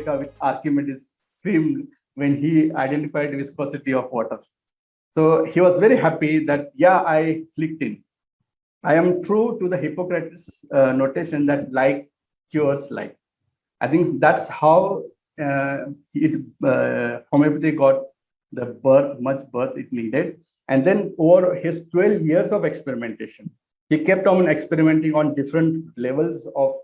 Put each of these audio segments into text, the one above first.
Eureka with Archimedes screamed when he identified viscosity of water. So he was very happy that, yeah, I clicked in. I am true to the Hippocrates notation that like cures like. I think that's how homeopathy got the much birth it needed. And then over his 12 years of experimentation, he kept on experimenting on different levels of,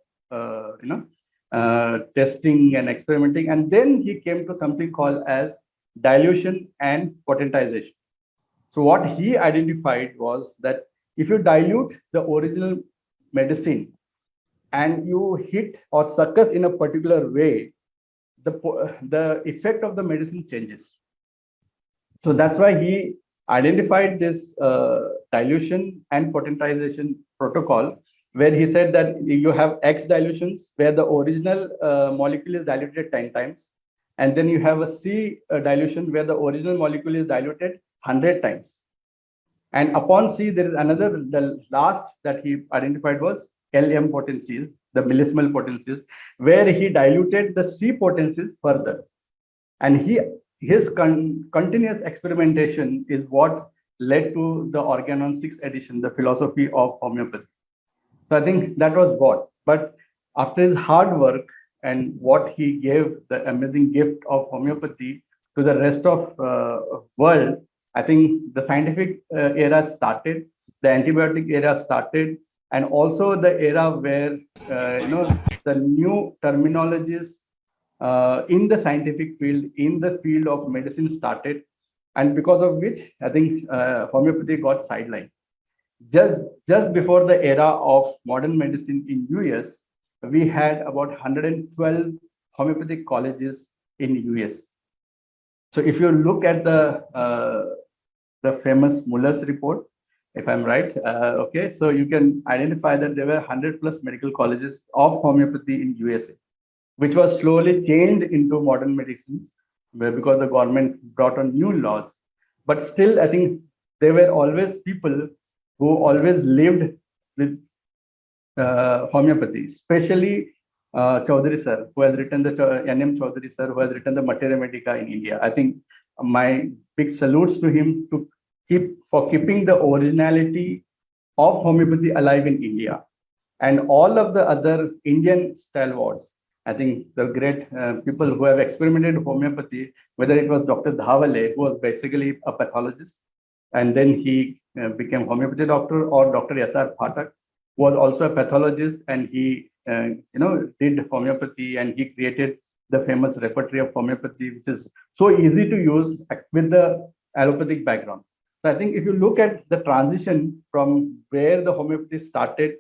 testing and experimenting. And then he came to something called as dilution and potentization. So what he identified was that if you dilute the original medicine and you hit or succus in a particular way, the effect of the medicine changes. So that's why he identified this dilution and potentization protocol, where he said that you have X dilutions where the original molecule is diluted 10 times. And then you have a C dilution where the original molecule is diluted 100 times. And upon C, there is another, the last that he identified was LM potencies, the millisimal potencies, where he diluted the C potencies further. And his continuous experimentation is what led to the Organon 6th edition, the philosophy of homeopathy. So I think that was what. But after his hard work and what he gave, the amazing gift of homeopathy to the rest of world, I think the scientific era started, the antibiotic era started, and also the era where the new terminologies in the scientific field, in the field of medicine started, and because of which I think homeopathy got sidelined. Just before the era of modern medicine in US, we had about 112 homeopathic colleges in US. So if you look at the famous Muller's report, if I'm right, okay, so you can identify that there were 100 plus medical colleges of homeopathy in USA, which was slowly changed into modern medicines because the government brought on new laws. But still, I think there were always people who always lived with homeopathy, especially Chaudhary sir, who has written the N.M. Chaudhary sir, who has written the Materia Medica in India. I think my big salutes to him to keeping the originality of homeopathy alive in India, and all of the other Indian stalwarts. I think the great people who have experimented homeopathy, whether it was Dr. Dhawale, who was basically a pathologist, and then he became homeopathy doctor, or Dr. S.R. Phatak, who was also a pathologist, and he did homeopathy, and he created the famous repertory of homeopathy, which is so easy to use with the allopathic background. So I think if you look at the transition from where the homeopathy started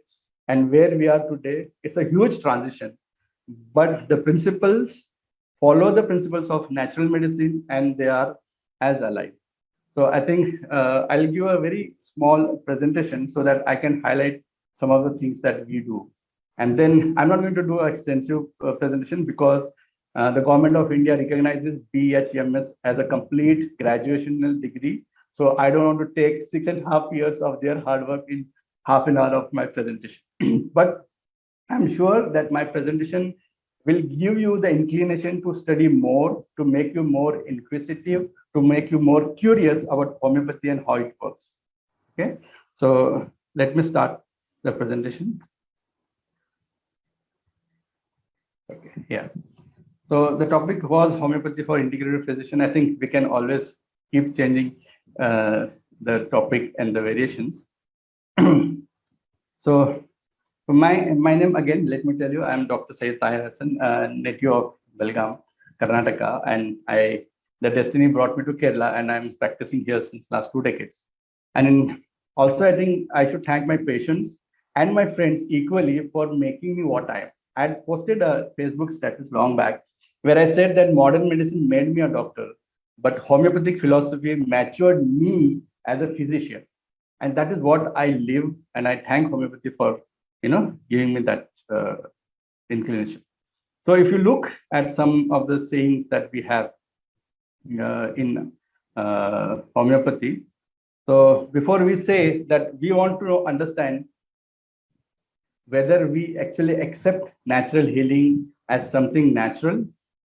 and where we are today, it's a huge transition. But the principles follow the principles of natural medicine, and they are as alive. So I think I'll give a very small presentation so that I can highlight some of the things that we do. And then I'm not going to do an extensive presentation because the government of India recognizes BHMS as a complete graduational degree. So I don't want to take 6.5 years of their hard work in half an hour of my presentation. But I'm sure that my presentation will give you the inclination to study more, to make you more inquisitive, to make you more curious about homeopathy and how it works. Okay, so let me start the presentation. Okay, yeah. So the topic was homeopathy for integrative physician. I think we can always keep changing the topic and the variations. So my name again, let me tell you, I'm Dr. Sayyid Tahir Hassan, native of Belgaum, Karnataka, and the destiny brought me to Kerala, and I'm practicing here since last 2 decades. And also, I think I should thank my patients and my friends equally for making me what I am. I had posted a Facebook status long back where I said that modern medicine made me a doctor, but homeopathic philosophy matured me as a physician. And that is what I live, and I thank homeopathy for giving me that inclination. So if you look at some of the sayings that we have in homeopathy, so before we say that, we want to understand whether we actually accept natural healing as something natural,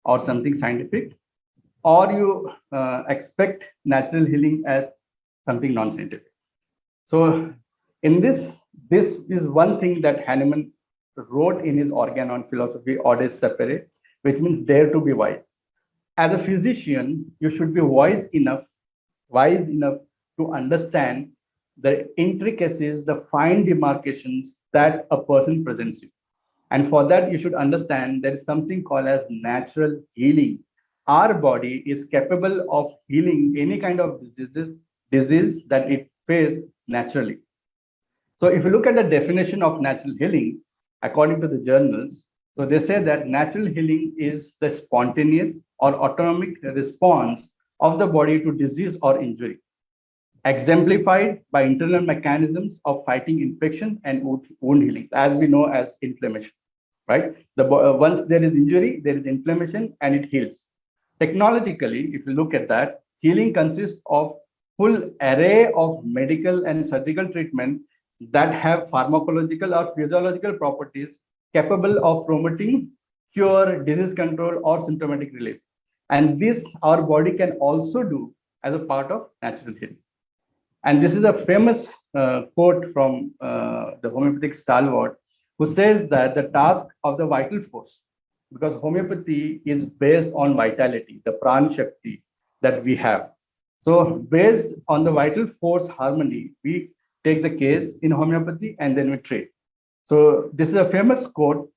or something scientific, or you expect natural healing as something non-scientific. So in this is one thing that Hahnemann wrote in his organ on philosophy, Audace Sapere, which means dare to be wise. As a physician, you should be wise enough to understand the intricacies, the fine demarcations that a person presents you. And for that, you should understand there is something called as natural healing. Our body is capable of healing any kind of disease that it faces naturally. So if you look at the definition of natural healing, according to the journals, so they say that natural healing is the spontaneous or autonomic response of the body to disease or injury, exemplified by internal mechanisms of fighting infection and wound healing, as we know as inflammation, right? Once there is injury, there is inflammation and it heals. Technologically, if you look at that, healing consists of full array of medical and surgical treatment that have pharmacological or physiological properties capable of promoting cure, disease control, or symptomatic relief. And this our body can also do as a part of natural healing. And this is a famous quote from the homeopathic stalwart, who says that the task of the vital force, because homeopathy is based on vitality, the pran shakti that we have. So based on the vital force harmony, we take the case in homeopathy and then we treat. So this is a famous quote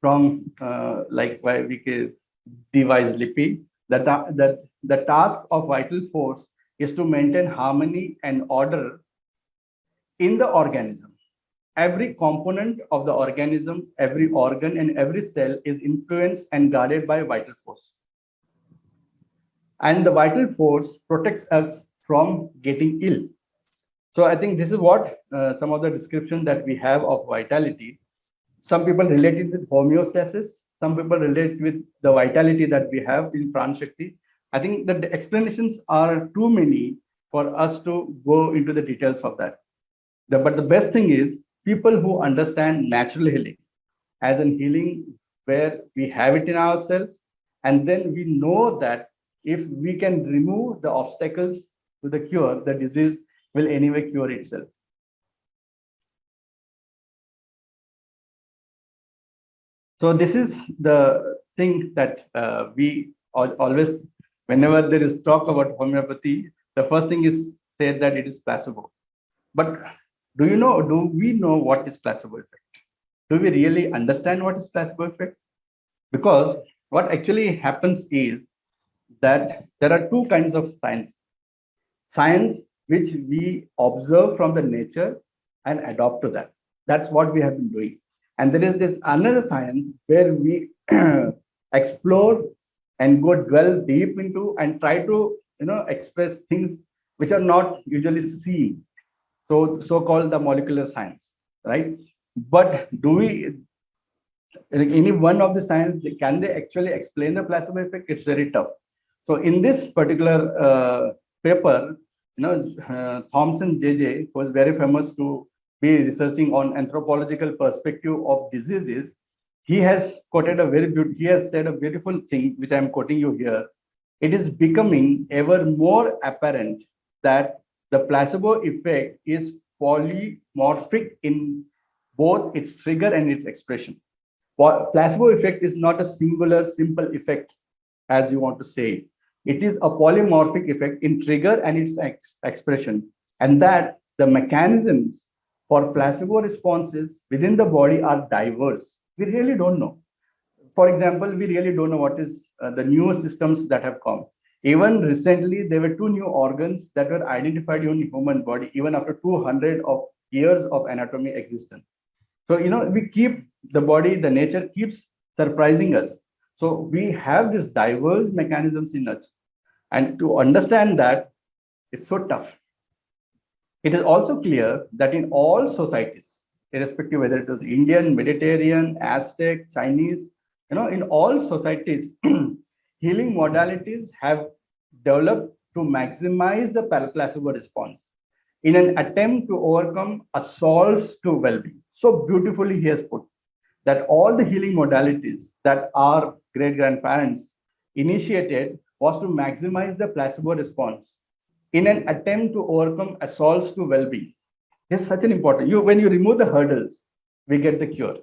from like by V.K. Device Lipi, that the task of vital force is to maintain harmony and order in the organism. Every component of the organism, every organ and every cell is influenced and guarded by vital force. And the vital force protects us from getting ill. So I think this is what some of the description that we have of vitality. Some people relate it with homeostasis. Some people relate with the vitality that we have in Pran Shakti. I think the explanations are too many for us to go into the details of that. But the best thing is people who understand natural healing as an healing where we have it in ourselves, and then we know that if we can remove the obstacles to the cure, the disease will anyway cure itself. So this is the thing that we always, whenever there is talk about homeopathy, the first thing is said that it is placebo. But do we know what is placebo effect? Do we really understand what is placebo effect? Because what actually happens is that there are two kinds of science. Science which we observe from the nature and adopt to that. That's what we have been doing. And there is this another science where we explore and go dwell deep into and try to express things which are not usually seen. So-called the molecular science, right? But do we, like any one of the science, can they actually explain the placebo effect? It's very tough. So in this particular paper, Thomson JJ was very famous to be researching on anthropological perspective of diseases. He has quoted he has said a beautiful thing, which I'm quoting you here. It is becoming ever more apparent that the placebo effect is polymorphic in both its trigger and its expression. Placebo effect is not a singular, simple effect, as you want to say. It is a polymorphic effect in trigger and its expression, and that the mechanisms for placebo responses within the body are diverse. We really don't know. For example, we really don't know what is the new systems that have come. Even recently, there were two new organs that were identified in the human body, even after 200 of years of anatomy existence. So, we keep the body, the nature keeps surprising us. So we have these diverse mechanisms in us. And to understand that, it's so tough. It is also clear that in all societies, irrespective whether it was Indian, Mediterranean, Aztec, Chinese, in all societies, healing modalities have developed to maximize the placebo response in an attempt to overcome assaults to well-being. So beautifully he has put that all the healing modalities that are great-grandparents initiated was to maximize the placebo response in an attempt to overcome assaults to well-being. This is such an important, when you remove the hurdles, we get the cure.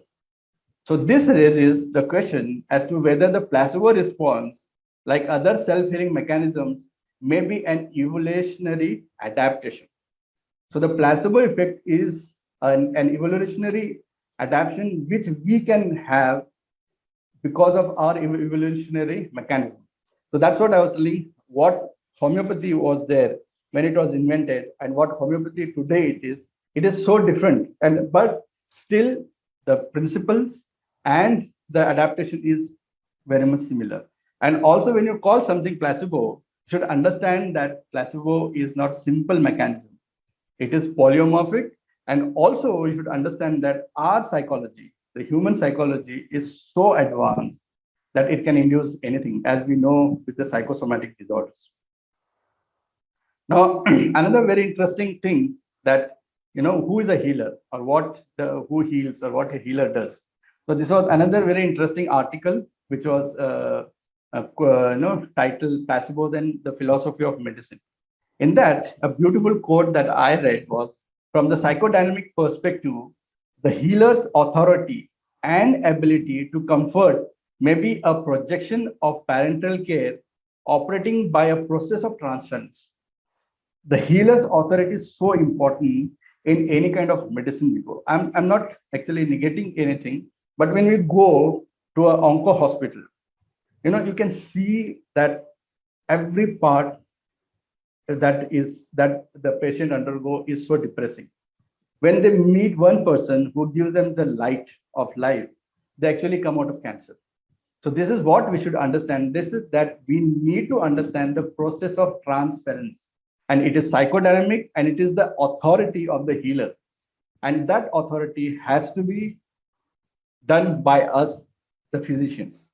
So this raises the question as to whether the placebo response, like other self-healing mechanisms, may be an evolutionary adaptation. So the placebo effect is an evolutionary adaptation which we can have because of our evolutionary mechanism. So that's what I was telling, what homeopathy was there when it was invented and what homeopathy today it is. It is so different, and but still the principles and the adaptation is very much similar. And also when you call something placebo, you should understand that placebo is not simple mechanism. It is polymorphic, and also you should understand that our psychology, the human psychology, is so advanced that it can induce anything, as we know with the psychosomatic disorders. Now, another very interesting thing that, who is a healer, or who heals, or what a healer does. So this was another very interesting article, which was titled "Placebo and the Philosophy of Medicine." In that, a beautiful quote that I read was, from the psychodynamic perspective, the healer's authority and ability to comfort may be a projection of parental care operating by a process of transference. The healer's authority is so important in any kind of medicine we go. I'm not actually negating anything, but when we go to an onco hospital, you can see that every part that the patient undergo is so depressing. When they meet one person who gives them the light of life, they actually come out of cancer. So this is what we should understand. This is that we need to understand the process of transference, and it is psychodynamic, and it is the authority of the healer, and that authority has to be done by us, the physicians.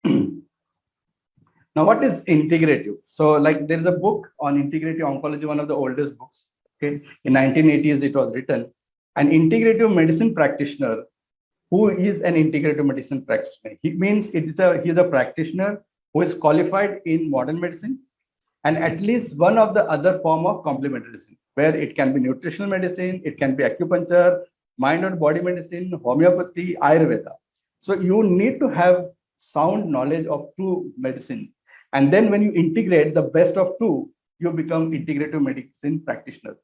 Now, what is integrative? So, like, there is a book on integrative oncology, one of the oldest books. Okay, in 1980s it was written. An integrative medicine practitioner, who is an integrative medicine practitioner? He means he's a practitioner who is qualified in modern medicine and at least one of the other form of complementary medicine, where it can be nutritional medicine, it can be acupuncture, mind or body medicine, homeopathy, Ayurveda. So you need to have sound knowledge of two medicines. And then when you integrate the best of two, you become integrative medicine practitioner.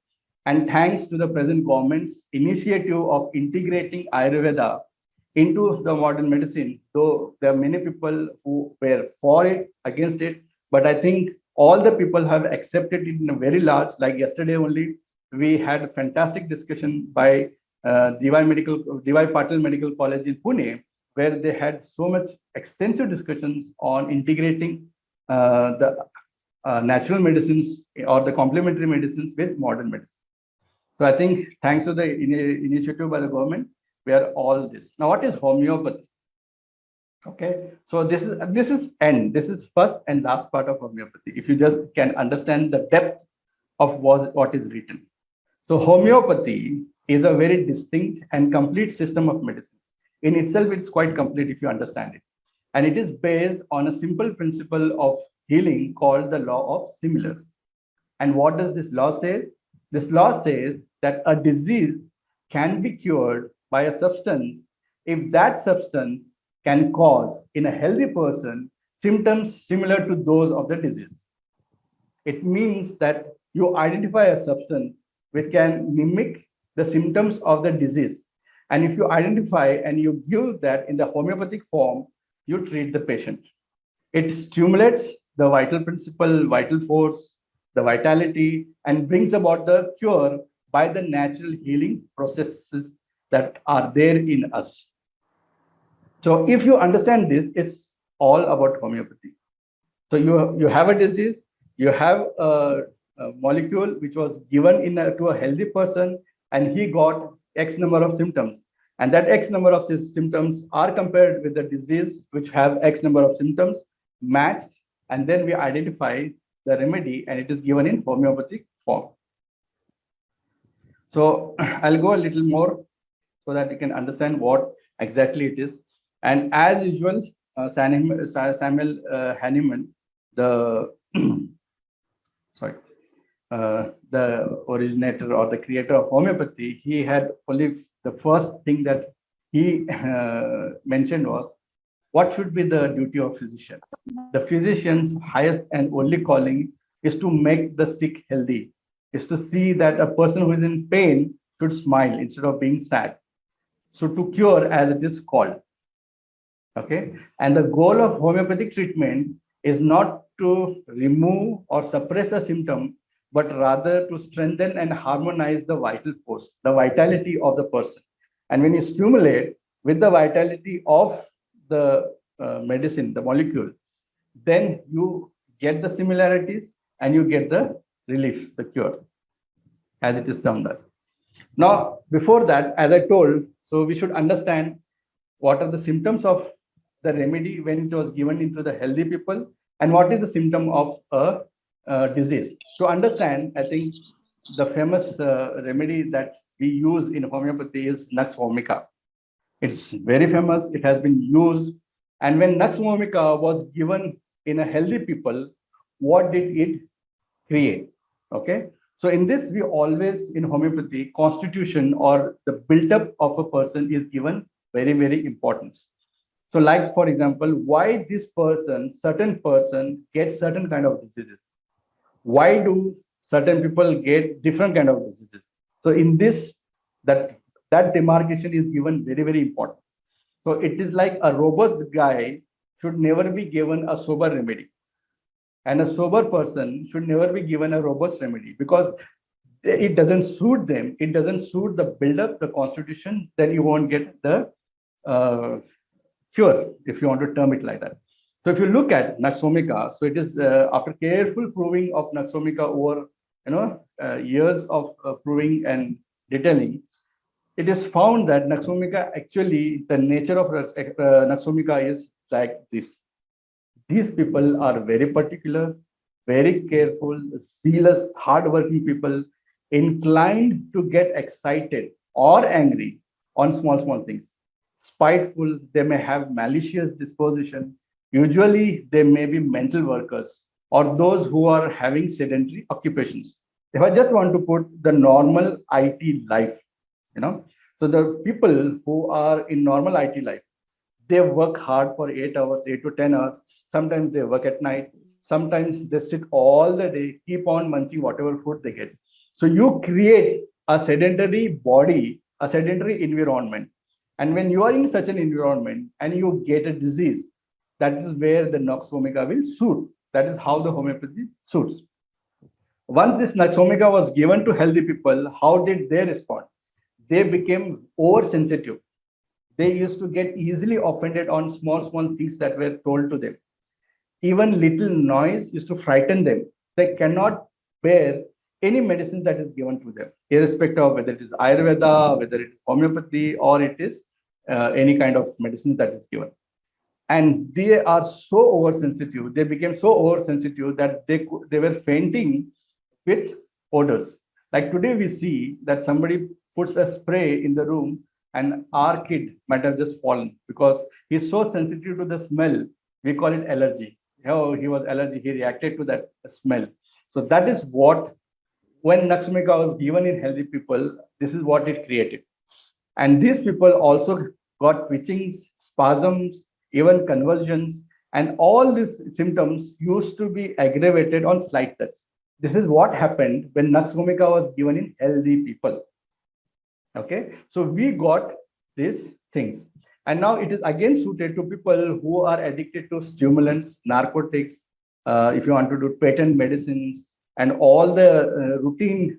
And thanks to the present government's initiative of integrating Ayurveda into the modern medicine, though there are many people who were for it, against it, but I think all the people have accepted it in a very large, like yesterday only, we had a fantastic discussion by DY Patil Medical College in Pune, where they had so much extensive discussions on integrating the natural medicines or the complementary medicines with modern medicine. So I think thanks to the initiative by the government, we are all this. Now, what is homeopathy? Okay, so this is first and last part of homeopathy. If you just can understand the depth of what is written. So homeopathy is a very distinct and complete system of medicine. In itself, it's quite complete if you understand it. And it is based on a simple principle of healing called the law of similars. And what does this law say? This law says that a disease can be cured by a substance if that substance can cause in a healthy person symptoms similar to those of the disease. It means that you identify a substance which can mimic the symptoms of the disease. And if you identify and you give that in the homeopathic form, you treat the patient. It stimulates the vital principle, vital force, the vitality, and brings about the cure by the natural healing processes that are there in us. So if you understand this, it's all about homeopathy. So you have a disease, you have a molecule which was given to a healthy person, and he got X number of symptoms. And that X number of symptoms are compared with the disease which have X number of symptoms matched, and then we identify the remedy, and it is given in homeopathic form. So I'll go a little more so that you can understand what exactly it is. And as usual, Samuel Hahnemann, the sorry, the originator or the creator of homeopathy, he had only the first thing that he mentioned was what should be the duty of physician. The physician's highest and only calling is to make the sick healthy, is to see that a person who is in pain should smile instead of being sad. So to cure, as it is called. Okay. And the goal of homeopathic treatment is not to remove or suppress a symptom, but rather to strengthen and harmonize the vital force, the vitality of the person. And when you stimulate with the vitality of the medicine, the molecule, then you get the similarities and you get the relief, the cure, as it is termed as. Now, before that, as I told, so we should understand what are the symptoms of the remedy when it was given into the healthy people, and what is the symptom of a disease. To understand, I think the famous remedy that we use in homeopathy is Nux vomica. It's very famous. It has been used. And when Nux vomica was given in a healthy people, what did it create? Okay. So in this, we always in homeopathy, constitution or the build-up of a person is given very, very important. So like, for example, why this person, certain person gets certain kind of diseases? Why do certain people get different kind of diseases? So in this, that demarcation is given very, very important. So it is like a robust guy should never be given a sober remedy. And a sober person should never be given a robust remedy because it doesn't suit them. It doesn't suit the build-up, the constitution, then you won't get the cure, if you want to term it like that. So if you look at Nux vomica, so it is after careful proving of Nux vomica over years of proving and detailing, it is found that Nux vomica actually the nature of Nux vomica is like this. These people are very particular, very careful, zealous, hardworking people, inclined to get excited or angry on small things. Spiteful, they may have malicious disposition. Usually, they may be mental workers or those who are having sedentary occupations. If I just want to put the normal IT life, so the people who are in normal IT life, they work hard for 8 hours, 8 to 10 hours. Sometimes they work at night. Sometimes they sit all the day, keep on munching whatever food they get. So you create a sedentary body, a sedentary environment. And when you are in such an environment and you get a disease, that is where the Nux vomica will suit. That is how the homeopathy suits. Once this Nux vomica was given to healthy people, how did they respond? They became oversensitive. They used to get easily offended on small things that were told to them. Even little noise used to frighten them. They cannot bear any medicine that is given to them, irrespective of whether it is Ayurveda, whether it is homeopathy, or it is any kind of medicine that is given. And they are so oversensitive. They became so oversensitive that they were fainting with odors. Like today, we see that somebody puts a spray in the room and our kid might have just fallen because he's so sensitive to the smell. We call it allergy. Oh, he was allergic. He reacted to that smell. So that is what, when Nux vomica was given in healthy people, this is what it created. And these people also got twitchings, spasms, even convulsions, and all these symptoms used to be aggravated on slight touch. This is what happened when Nux vomica was given in healthy people. Okay, so we got these things. And now it is again suited to people who are addicted to stimulants, narcotics, if you want to do patent medicines, and all the routine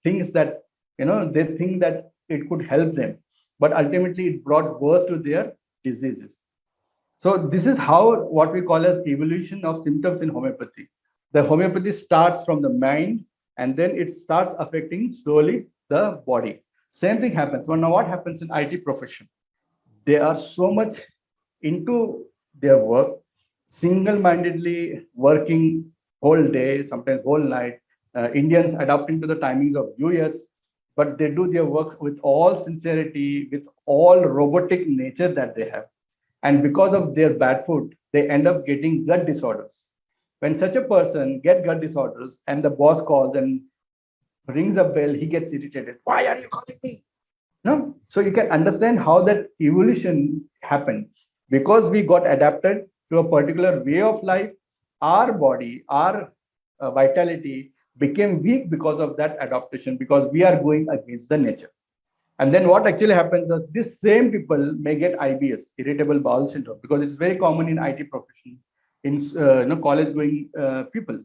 things that, they think that it could help them. But ultimately, it brought worse to their diseases. So this is how what we call as evolution of symptoms in homeopathy. The homeopathy starts from the mind, and then it starts affecting slowly the body. Same thing happens. Well, now what happens in IT profession? They are so much into their work, single-mindedly working whole day, sometimes whole night. Indians adapting to the timings of US, but they do their work with all sincerity, with all robotic nature that they have. and because of their bad food, they end up getting gut disorders. When such a person get gut disorders and the boss calls and rings a bell, he gets irritated. Why are you calling me? No, so you can understand how that evolution happened. Because we got adapted to a particular way of life, our body, our vitality became weak because of that adaptation, because we are going against the nature. And then what actually happens is this same people may get IBS, irritable bowel syndrome, because it's very common in IT profession, in college going people.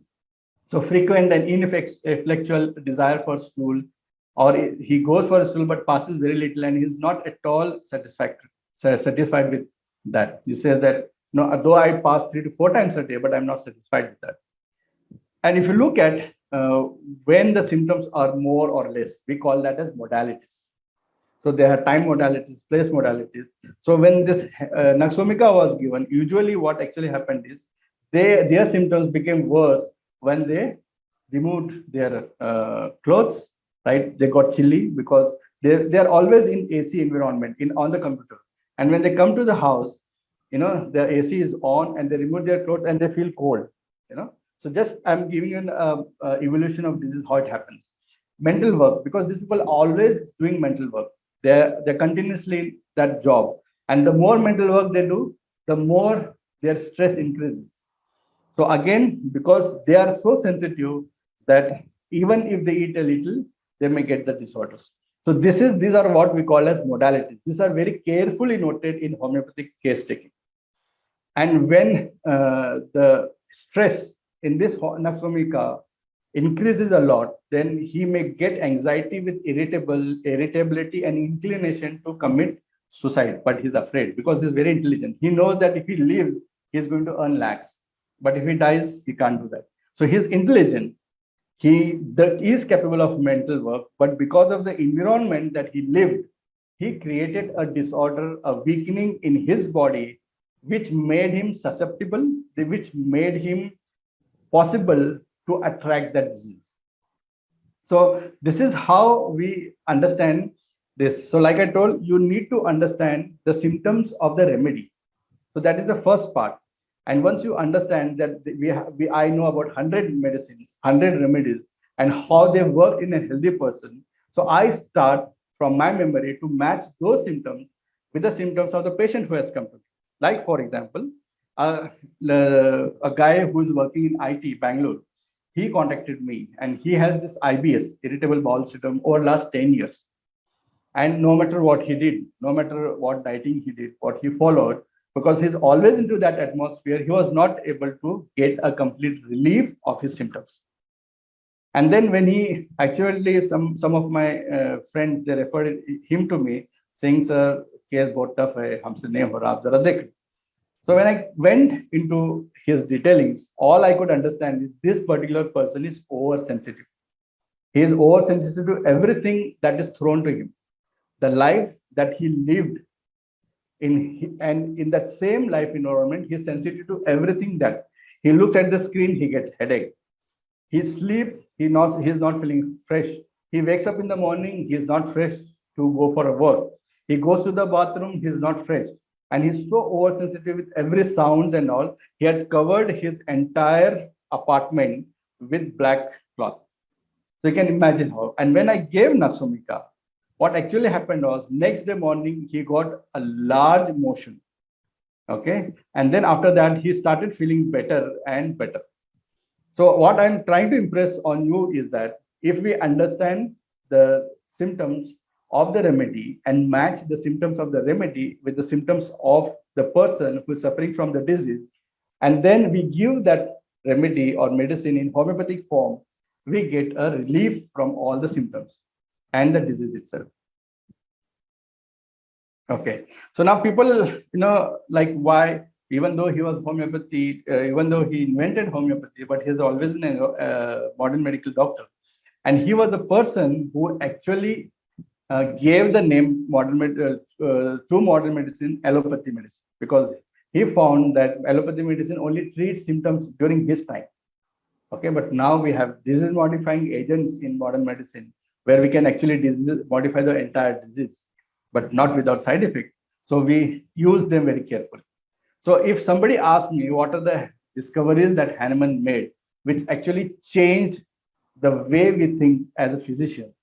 So frequent and ineffectual desire for stool, or he goes for a stool but passes very little, and he's not at all satisfied with that. You say that, no, though I pass 3 to 4 times a day, but I'm not satisfied with that. And if you look at when the symptoms are more or less, we call that as modalities. So there are time modalities, place modalities. So when this Naxomica was given, usually what actually happened is their symptoms became worse when they removed their clothes, right? They got chilly because they're always in AC environment on the computer. And when they come to the house, the AC is on and they remove their clothes and they feel cold. So just I'm giving you an evolution of this is how it happens. Mental work, because these people are always doing mental work. They're continuously in that job. And the more mental work they do, the more their stress increases. So again, because they are so sensitive that even if they eat a little, they may get the disorders. So these are what we call as modalities. These are very carefully noted in homeopathic case taking. And when the stress in this Naxomica increases a lot, then he may get anxiety with irritability and inclination to commit suicide. But he's afraid because he's very intelligent. He knows that if he lives, he's going to earn lakhs. But if he dies, he can't do that. So he's intelligent. He is capable of mental work, but because of the environment that he lived, he created a disorder, a weakening in his body, which made him susceptible, which made him possible to attract that disease. So this is how we understand this. So like I told, you need to understand the symptoms of the remedy. So that is the first part. And once you understand that I know about 100 medicines, 100 remedies, and how they work in a healthy person. So I start from my memory to match those symptoms with the symptoms of the patient who has come to me. Like, for example, a guy who is working in IT, Bangalore, he contacted me and he has this IBS, irritable bowel syndrome, over last 10 years. And no matter what he did, no matter what dieting he did, what he followed, because he's always into that atmosphere, he was not able to get a complete relief of his symptoms. And then when he actually, some of my friends, they referred him to me saying, sir, case बहुत tough है, हमसे नहीं हो रहा, आप जरा देख. So when I went into his detailings, all I could understand is this particular person is oversensitive. He is oversensitive to everything that is thrown to him. The life that he lived and in that same life environment, he's sensitive to everything that he looks at the screen, he gets headache. He sleeps, he's not feeling fresh. He wakes up in the morning, he's not fresh to go for a work. He goes to the bathroom, he's not fresh. And he's so oversensitive with every sounds and all. He had covered his entire apartment with black cloth. So you can imagine how. And when I gave Naxomica, what actually happened was next day morning, he got a large motion. Okay. And then after that, he started feeling better and better. So what I'm trying to impress on you is that if we understand the symptoms of the remedy and match the symptoms of the remedy with the symptoms of the person who is suffering from the disease, and then we give that remedy or medicine in homeopathic form, we get a relief from all the symptoms and the disease itself. Okay, so now people, like why, even though he was homeopathy, even though he invented homeopathy, but he's always been a modern medical doctor. And he was the person who actually gave the name to modern medicine, allopathy medicine, because he found that allopathy medicine only treats symptoms during his time. Okay, but now we have disease modifying agents in modern medicine where we can actually modify the entire disease, but not without side effect. So we use them very carefully. So if somebody asks me what are the discoveries that Hahnemann made, which actually changed the way we think as a physician,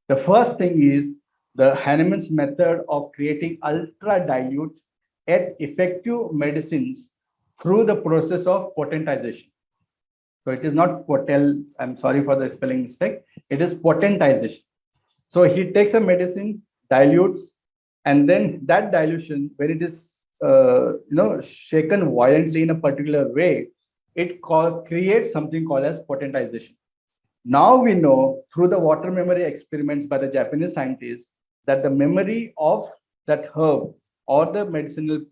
the first thing is the Hahnemann's method of creating ultra dilute yet effective medicines through the process of potentization. So it is not potel, I'm sorry for the spelling mistake, it is potentization. So he takes a medicine, dilutes, and then that dilution, when it is shaken violently in a particular way, it creates something called as potentization. Now we know through the water memory experiments by the Japanese scientists that the memory of that herb or the medicinal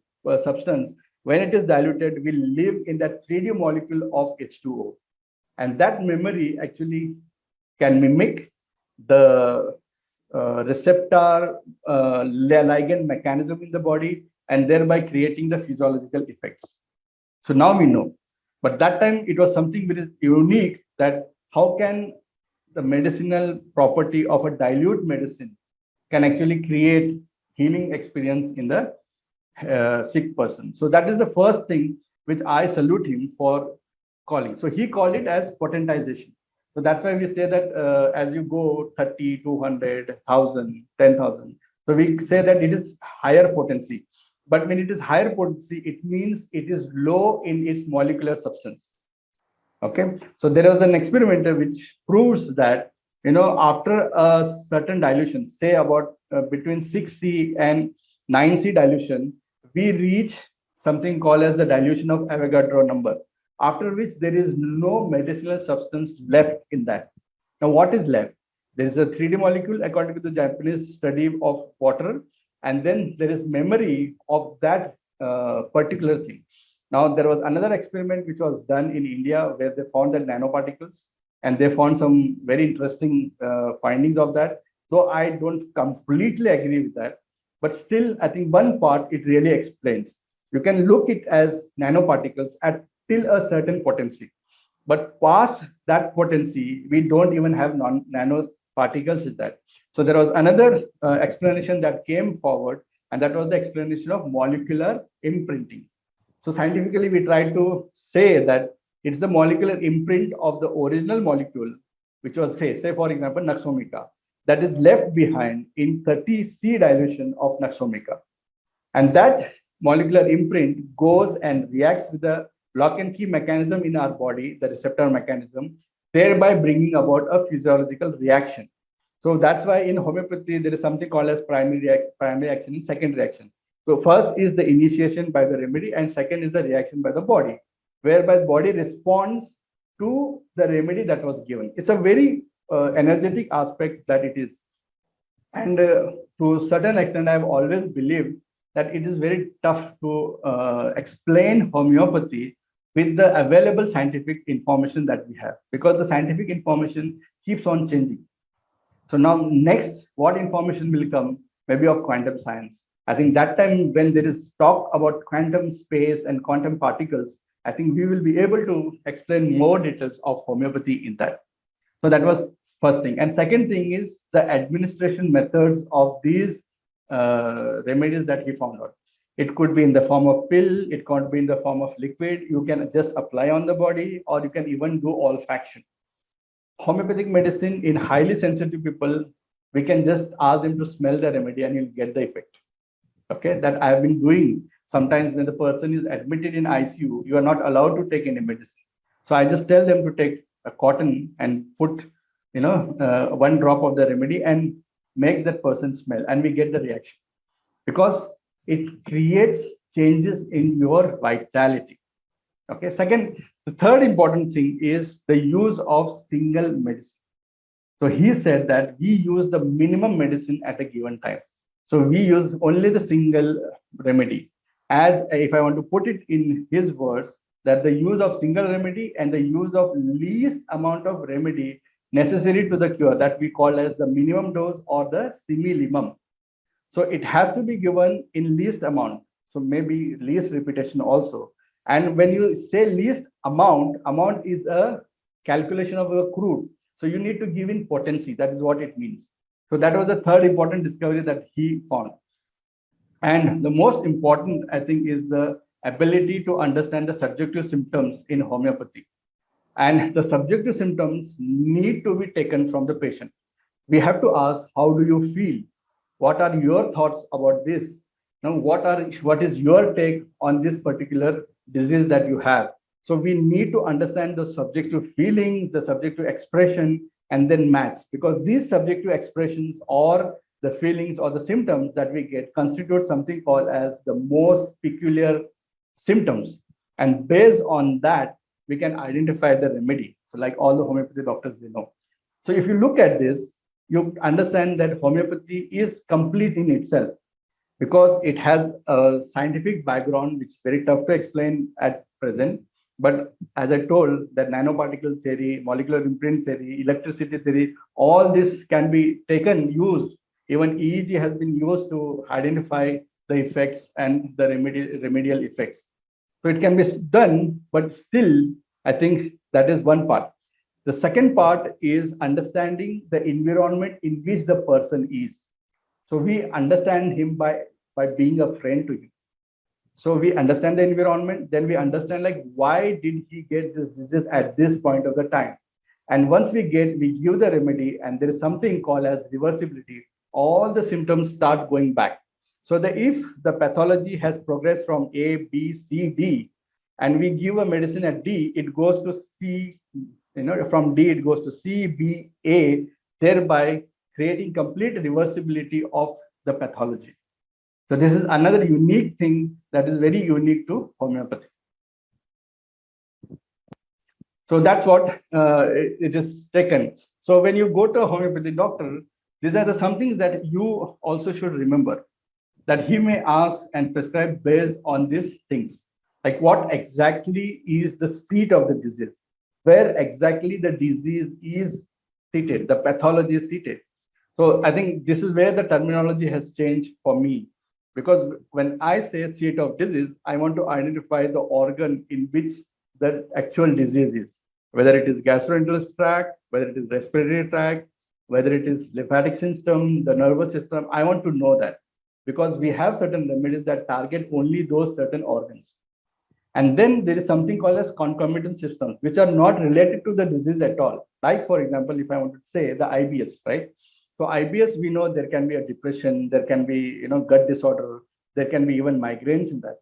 substance, when it is diluted, will live in that 3D molecule of H2O. And that memory actually can mimic the receptor ligand mechanism in the body and thereby creating the physiological effects. So now we know. But that time it was something which is unique, that how can the medicinal property of a dilute medicine can actually create healing experience in the sick person. So that is the first thing which I salute him for calling. So he called it as potentization. So that's why we say that as you go 30, 200, 1,000, 10,000, so we say that it is higher potency. But when it is higher potency, it means it is low in its molecular substance. Okay, so there was an experiment which proves that after a certain dilution, say about between 6C and 9C dilution, we reach something called as the dilution of Avogadro number, after which there is no medicinal substance left in that. Now, what is left? There is a 3D molecule according to the Japanese study of water, and then there is memory of that particular thing. Now, there was another experiment which was done in India where they found that nanoparticles, and they found some very interesting findings of that. Though I don't completely agree with that, but still, I think one part it really explains. You can look it as nanoparticles at till a certain potency, but past that potency, we don't even have nanoparticles in that. So there was another explanation that came forward, and that was the explanation of molecular imprinting. So scientifically, we try to say that it's the molecular imprint of the original molecule, which was say for example, Naxomica, that is left behind in 30C dilution of Naxomica. And that molecular imprint goes and reacts with the lock and key mechanism in our body, the receptor mechanism, thereby bringing about a physiological reaction. So that's why in homeopathy, there is something called as primary action and secondary reaction. So first is the initiation by the remedy, and second is the reaction by the body, whereby the body responds to the remedy that was given. It's a very energetic aspect that it is. And to a certain extent, I've always believed that it is very tough to explain homeopathy with the available scientific information that we have, because the scientific information keeps on changing. So now next, what information will come? Maybe of quantum science. I think that time when there is talk about quantum space and quantum particles, I think we will be able to explain more details of homeopathy in that. So that was first thing. And second thing is the administration methods of these remedies that he found out. It could be in the form of pill, it could be in the form of liquid. You can just apply on the body, or you can even do olfaction. Homeopathic medicine in highly sensitive people, we can just ask them to smell the remedy and you'll get the effect. Okay, that I have been doing. Sometimes when the person is admitted in ICU, you are not allowed to take any medicine. So I just tell them to take a cotton and put, one drop of the remedy and make that person smell, and we get the reaction, because it creates changes in your vitality. Okay. Second, the third important thing is the use of single medicine. So he said that we use the minimum medicine at a given time. So we use only the single remedy. As if I want to put it in his words, that the use of single remedy and the use of least amount of remedy necessary to the cure, that we call as the minimum dose or the similimum. So it has to be given in least amount. So maybe least repetition also. And when you say least amount is a calculation of a crude. So you need to give in potency. That is what it means. So that was the third important discovery that he found. And the most important, I think, is the ability to understand the subjective symptoms in homeopathy. And the subjective symptoms need to be taken from the patient. We have to ask, how do you feel? What are your thoughts about this? Now, what is your take on this particular disease that you have? So we need to understand the subjective feelings, the subjective expression, and then match, because these subjective expressions or the feelings or the symptoms that we get constitute something called as the most peculiar symptoms. And based on that, we can identify the remedy. So like all the homeopathy doctors we know. So if you look at this, you understand that homeopathy is complete in itself because it has a scientific background which is very tough to explain at present. But as I told, that nanoparticle theory, molecular imprint theory, electricity theory, all this can be taken, used. Even EEG has been used to identify the effects and the remedial effects. So it can be done, but still, I think that is one part. The second part is understanding the environment in which the person is. So we understand him by being a friend to him. So we understand the environment, then we understand like why did he get this disease at this point of the time. And once we give the remedy, and there is something called as reversibility, all the symptoms start going back. So if the pathology has progressed from A, B, C, D, and we give a medicine at D, it goes to C, from D, it goes to C, B, A, thereby creating complete reversibility of the pathology. So this is another unique thing that is very unique to homeopathy. So that's what it is taken. So when you go to a homeopathy doctor, these are some things that you also should remember, that he may ask and prescribe based on these things. Like what exactly is the seat of the disease? Where exactly the disease is seated, the pathology is seated. So I think this is where the terminology has changed for me. Because when I say seat of disease, I want to identify the organ in which the actual disease is, whether it is gastrointestinal tract, whether it is respiratory tract, whether it is lymphatic system, the nervous system. I want to know that because we have certain remedies that target only those certain organs. And then there is something called as concomitant systems, which are not related to the disease at all. Like, for example, if I want to say the IBS, right? So IBS, we know there can be a depression, there can be gut disorder, there can be even migraines in that.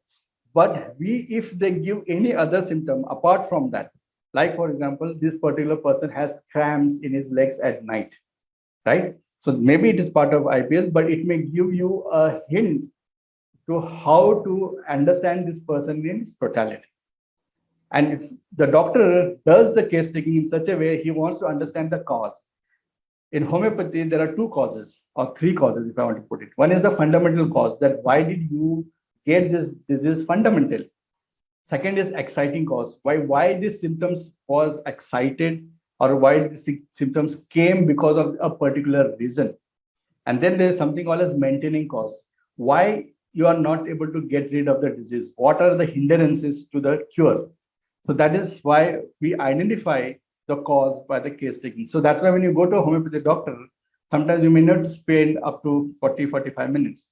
But if they give any other symptom apart from that, like for example, this particular person has cramps in his legs at night, right? So maybe it is part of IBS, but it may give you a hint to how to understand this person in totality. And if the doctor does the case taking in such a way, he wants to understand the cause. In homeopathy, there are two causes or three causes, if I want to put it. One is the fundamental cause, that why did you get this disease fundamental? Second is exciting cause, why these symptoms was excited, or why these symptoms came because of a particular reason. And then there is something called as maintaining cause, why you are not able to get rid of the disease, what are the hindrances to the cure. So that is why we identify the cause by the case taking. So that's why when you go to a homeopathy doctor, sometimes you may not spend up to 40-45 minutes,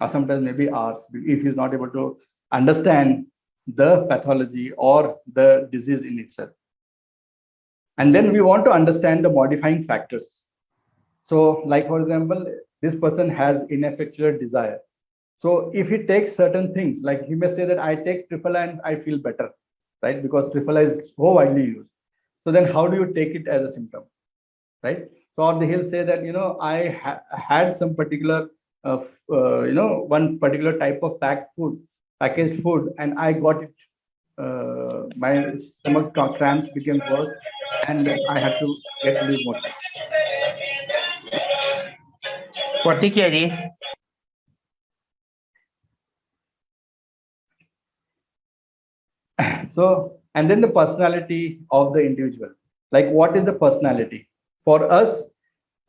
or sometimes maybe hours, if he's not able to understand the pathology or the disease in itself. And then we want to understand the modifying factors. So like, for example, this person has ineffectual desire. So if he takes certain things, like he may say that I take Triphala and I feel better, right? Because Triphala is so widely used. So then how do you take it as a symptom, right? So or he'll say that, I had some particular, one particular type of packaged food, and I got it. My stomach cramps became worse, and I had to get loose motion. What is So, and then the personality of the individual. Like, what is the personality? For us,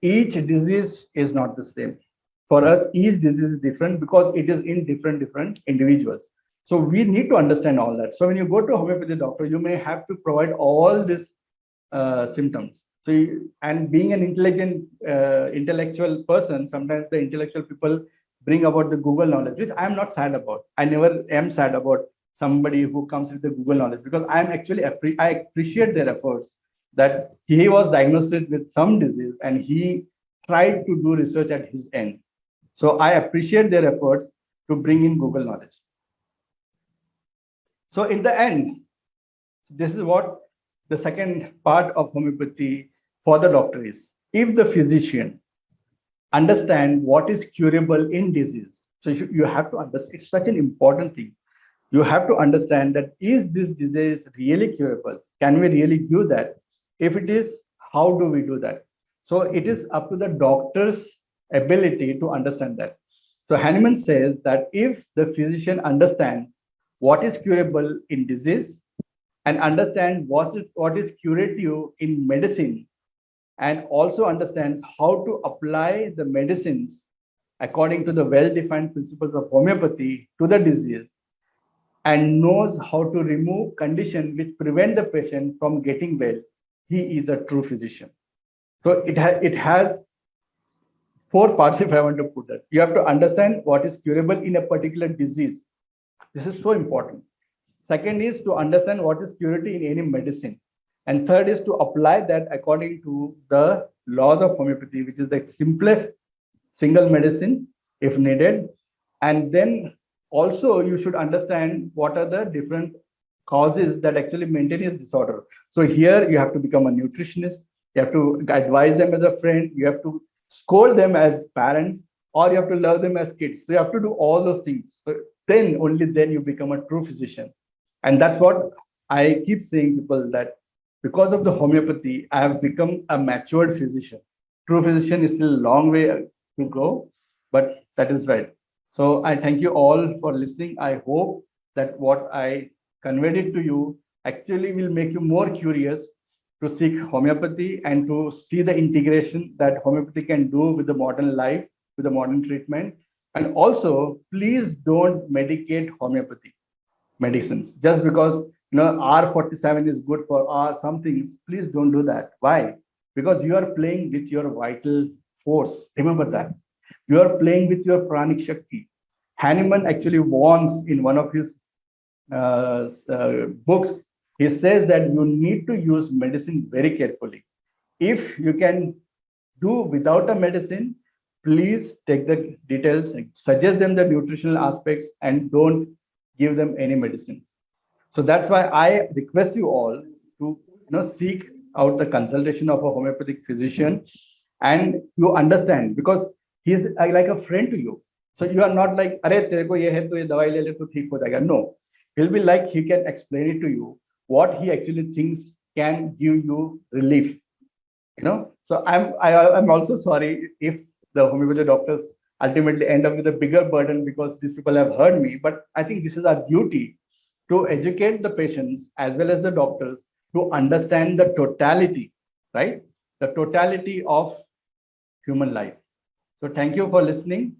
each disease is not the same. For us, each disease is different because it is in different individuals. So we need to understand all that. So when you go to a homeopathy doctor, you may have to provide all these symptoms. So, and being an intellectual person, sometimes the intellectual people bring about the Google knowledge, which I am not sad about. I never am sad about somebody who comes with the Google knowledge, because I'm actually I appreciate their efforts that he was diagnosed with some disease and he tried to do research at his end. So I appreciate their efforts to bring in Google knowledge. So in the end, this is what the second part of homeopathy for the doctor is. If the physician understand what is curable in disease, so you have to understand, it's such an important thing. You have to understand that is this disease really curable? Can we really do that? If it is, how do we do that? So it is up to the doctor's ability to understand that. So Hahnemann says that if the physician understands what is curable in disease and understand what is curative in medicine, and also understands how to apply the medicines according to the well-defined principles of homeopathy to the disease, and knows how to remove conditions which prevent the patient from getting well, he is a true physician. So it has four parts, if I want to put that. You have to understand what is curable in a particular disease. This is so important. Second is to understand what is curative in any medicine. And third is to apply that according to the laws of homeopathy, which is the simplest single medicine if needed. And then also you should understand what are the different causes that actually maintain his disorder. So here you have to become a nutritionist. You have to advise them as a friend. You have to scold them as parents, or you have to love them as kids. So you have to do all those things. So then only then you become a true physician. And that's what I keep saying people, that because of the homeopathy, I have become a matured physician. True physician is still a long way to go, but that is right. So I thank you all for listening. I hope that what I conveyed it to you actually will make you more curious to seek homeopathy and to see the integration that homeopathy can do with the modern life, with the modern treatment. And also, please don't medicate homeopathy medicines just because R47 is good for some things. Please don't do that. Why? Because you are playing with your vital force. Remember that. You are playing with your pranic shakti. Hahnemann actually warns in one of his books. He says that you need to use medicine very carefully. If you can do without a medicine, please take the details and suggest them the nutritional aspects and don't give them any medicine. So that's why I request you all to seek out the consultation of a homeopathic physician, and you understand, because he's like a friend to you. So you are not like, "Arey, tere ko ye hai, to ye dawai le le to theek ho jayega." No, he'll be like, he can explain it to you what he actually thinks can give you relief. So I'm also sorry if the homeopathy doctors ultimately end up with a bigger burden, because these people have heard me. But I think this is our duty to educate the patients as well as the doctors to understand the totality, right? The totality of human life. So thank you for listening.